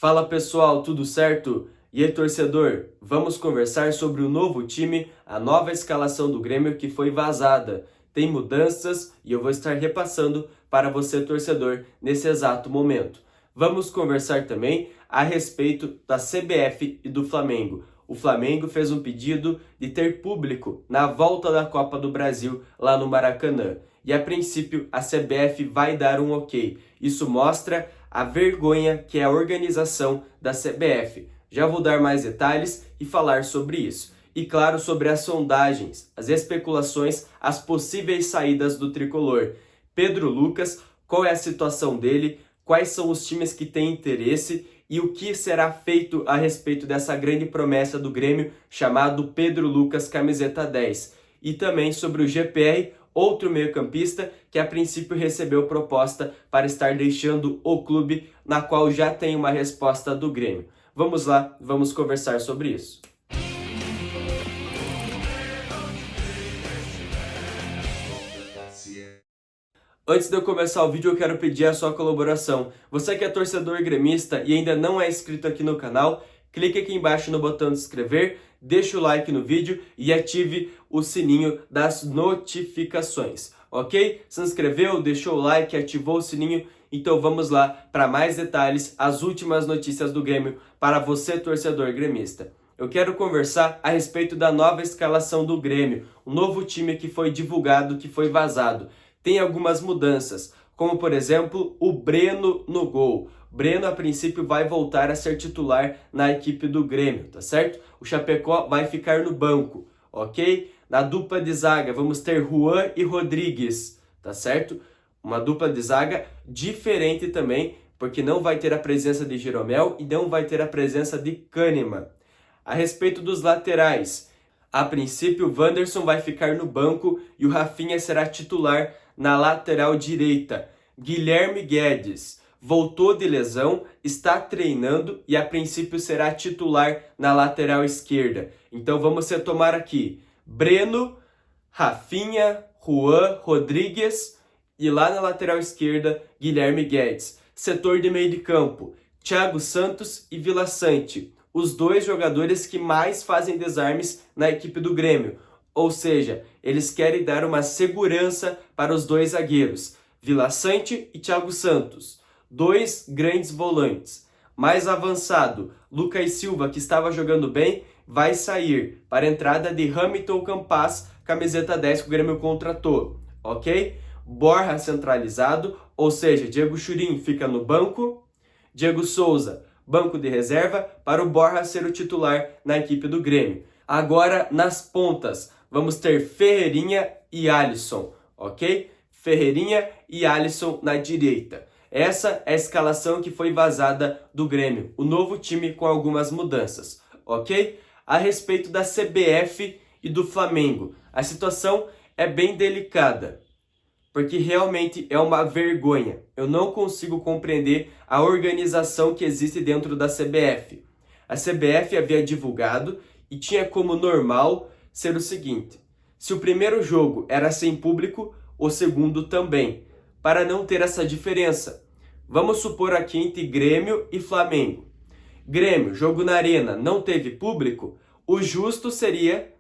Fala pessoal, tudo certo? E aí torcedor, vamos conversar sobre o novo time, a nova escalação do Grêmio que foi vazada. Tem mudanças e eu vou estar repassando para você torcedor nesse exato momento. Vamos conversar também a respeito da CBF e do Flamengo. O Flamengo fez um pedido de ter público na volta da Copa do Brasil lá no Maracanã. E a princípio a CBF vai dar um ok. Isso mostra a vergonha que é a organização da CBF. Já vou dar mais detalhes e falar sobre isso. E claro, sobre as sondagens, as especulações, as possíveis saídas do tricolor. Pedro Lucas, qual é a situação dele, quais são os times que têm interesse e o que será feito a respeito dessa grande promessa do Grêmio chamado Pedro Lucas, camiseta 10. E também sobre o GPR, outro meio-campista que a princípio recebeu proposta para estar deixando o clube, na qual já tem uma resposta do Grêmio. Vamos lá, vamos conversar sobre isso. Antes de eu começar o vídeo, eu quero pedir a sua colaboração. Você que é torcedor gremista e ainda não é inscrito aqui no canal, clique aqui embaixo no botão de inscrever, deixe o like no vídeo e ative o sininho das notificações, ok? Se inscreveu, deixou o like, ativou o sininho, então vamos lá para mais detalhes, as últimas notícias do Grêmio para você torcedor gremista. Eu quero conversar a respeito da nova escalação do Grêmio, um novo time que foi divulgado, que foi vazado. Tem algumas mudanças, como por exemplo o Breno no gol. Breno a princípio vai voltar a ser titular na equipe do Grêmio, tá certo? O Chapecó vai ficar no banco, ok? Na dupla de zaga vamos ter Juan e Rodrigues, tá certo? Uma dupla de zaga diferente também, porque não vai ter a presença de Jeromel e não vai ter a presença de Kahneman. A respeito dos laterais, a princípio o Wanderson vai ficar no banco e o Rafinha será titular na lateral direita. Guilherme Guedes voltou de lesão, está treinando e a princípio será titular na lateral esquerda. Então vamos retomar aqui. Breno, Rafinha, Juan, Rodrigues e lá na lateral esquerda, Guilherme Guedes. Setor de meio de campo, Thiago Santos e Vila Sante. Os dois jogadores que mais fazem desarmes na equipe do Grêmio. Ou seja, eles querem dar uma segurança para os dois zagueiros, Vila Sante e Thiago Santos. Dois grandes volantes. Mais avançado, Lucas Silva, que estava jogando bem, vai sair para a entrada de Hamilton Campas, camiseta 10 que o Grêmio contratou, ok? Borja centralizado, ou seja, Diego Churin fica no banco, Diego Souza, banco de reserva, para o Borja ser o titular na equipe do Grêmio. Agora, nas pontas, vamos ter Ferreirinha e Alisson, ok? Ferreirinha e Alisson na direita. Essa é a escalação que foi vazada do Grêmio, o novo time com algumas mudanças, ok? A respeito da CBF e do Flamengo, a situação é bem delicada, porque realmente é uma vergonha. Eu não consigo compreender a organização que existe dentro da CBF. A CBF havia divulgado e tinha como normal ser o seguinte: se o primeiro jogo era sem público, o segundo também, para não ter essa diferença. Vamos supor aqui entre Grêmio e Flamengo. Grêmio, jogo na Arena, não teve público, o justo seria,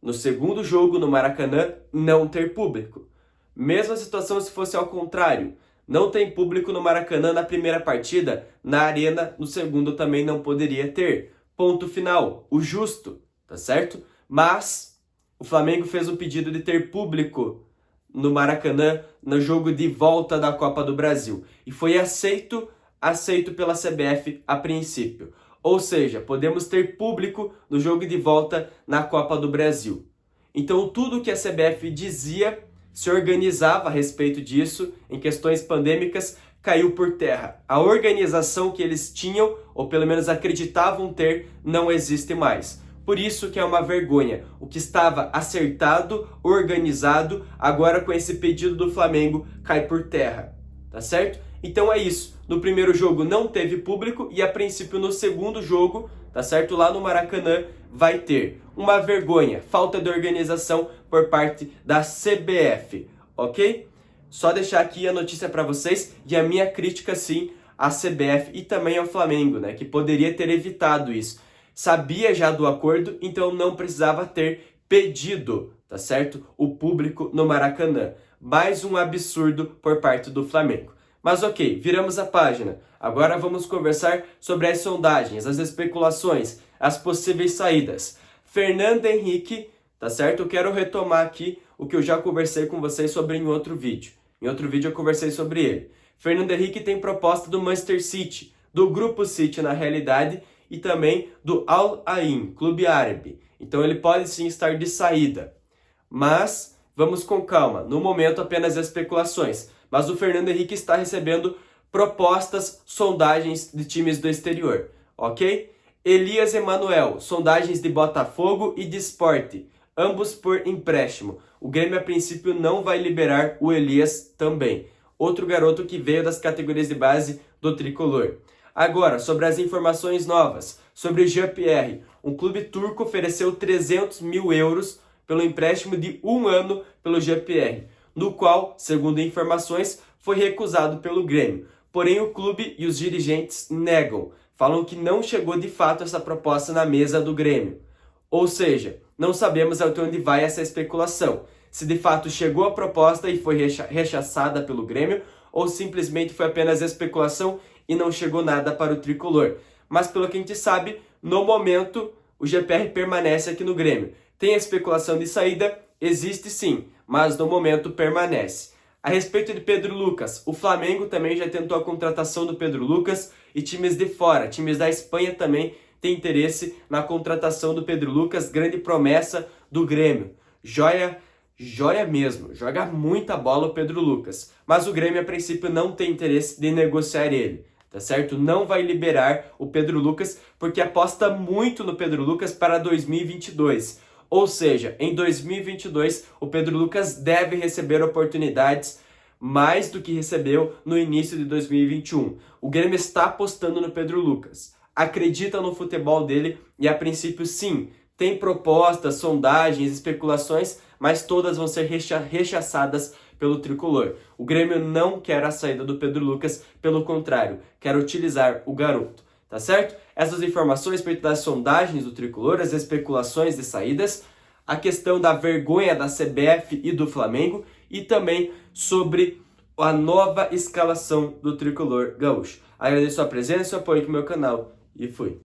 no segundo jogo no Maracanã, não ter público. Mesma situação se fosse ao contrário. Não tem público no Maracanã na primeira partida, na Arena no segundo também não poderia ter. Ponto final, o justo, tá certo? Mas o Flamengo fez um pedido de ter público no Maracanã no jogo de volta da Copa do Brasil. E foi aceito pela CBF a princípio. Ou seja, podemos ter público no jogo de volta na Copa do Brasil. Então tudo que a CBF dizia, se organizava a respeito disso, em questões pandêmicas, caiu por terra. A organização que eles tinham, ou pelo menos acreditavam ter, não existe mais. Por isso que é uma vergonha. O que estava acertado, organizado, agora com esse pedido do Flamengo, cai por terra. Tá certo? Então é isso. No primeiro jogo não teve público e a princípio no segundo jogo, tá certo? Lá no Maracanã vai ter. Uma vergonha, falta de organização por parte da CBF, ok? Só deixar aqui a notícia para vocês e a minha crítica sim à CBF e também ao Flamengo, né, que poderia ter evitado isso. Sabia já do acordo, então não precisava ter pedido, tá certo? O público no Maracanã. Mais um absurdo por parte do Flamengo. Mas ok, viramos a página. Agora vamos conversar sobre as sondagens, as especulações, as possíveis saídas. Fernando Henrique, tá certo? Eu quero retomar aqui o que eu já conversei com vocês sobre em outro vídeo. Em outro vídeo eu conversei sobre ele. Fernando Henrique tem proposta do Manchester City, do Grupo City na realidade, e também do Al Ain, clube árabe. Então ele pode sim estar de saída. Mas vamos com calma. No momento apenas especulações. Mas o Fernando Henrique está recebendo propostas, sondagens de times do exterior. Ok? Elias Emanuel, sondagens de Botafogo e de Sport. Ambos por empréstimo. O Grêmio a princípio não vai liberar o Elias também. Outro garoto que veio das categorias de base do Tricolor. Agora, sobre as informações novas, sobre Jean-Pierre, um clube turco ofereceu 300 mil euros pelo empréstimo de 1 ano pelo Jean-Pierre, no qual, segundo informações, foi recusado pelo Grêmio. Porém, o clube e os dirigentes negam, falam que não chegou de fato essa proposta na mesa do Grêmio. Ou seja, não sabemos até onde vai essa especulação, se de fato chegou a proposta e foi rechaçada pelo Grêmio, ou simplesmente foi apenas especulação e não chegou nada para o Tricolor. Mas pelo que a gente sabe, no momento, o GPR permanece aqui no Grêmio. Tem a especulação de saída? Existe sim, mas no momento permanece. A respeito de Pedro Lucas, o Flamengo também já tentou a contratação do Pedro Lucas e times de fora, times da Espanha também têm interesse na contratação do Pedro Lucas, grande promessa do Grêmio. Joia mesmo, joga muita bola o Pedro Lucas, mas o Grêmio a princípio não tem interesse de negociar ele. Tá certo? Não vai liberar o Pedro Lucas porque aposta muito no Pedro Lucas para 2022. Ou seja, em 2022 o Pedro Lucas deve receber oportunidades mais do que recebeu no início de 2021. O Grêmio está apostando no Pedro Lucas. Acredita no futebol dele e a princípio sim, tem propostas, sondagens, especulações, mas todas vão ser rechaçadas pelo Tricolor. O Grêmio não quer a saída do Pedro Lucas, pelo contrário, quer utilizar o garoto, tá certo? Essas informações a respeito das sondagens do Tricolor, as especulações de saídas, a questão da vergonha da CBF e do Flamengo e também sobre a nova escalação do Tricolor gaúcho. Agradeço a presença e o apoio aqui no meu canal e fui!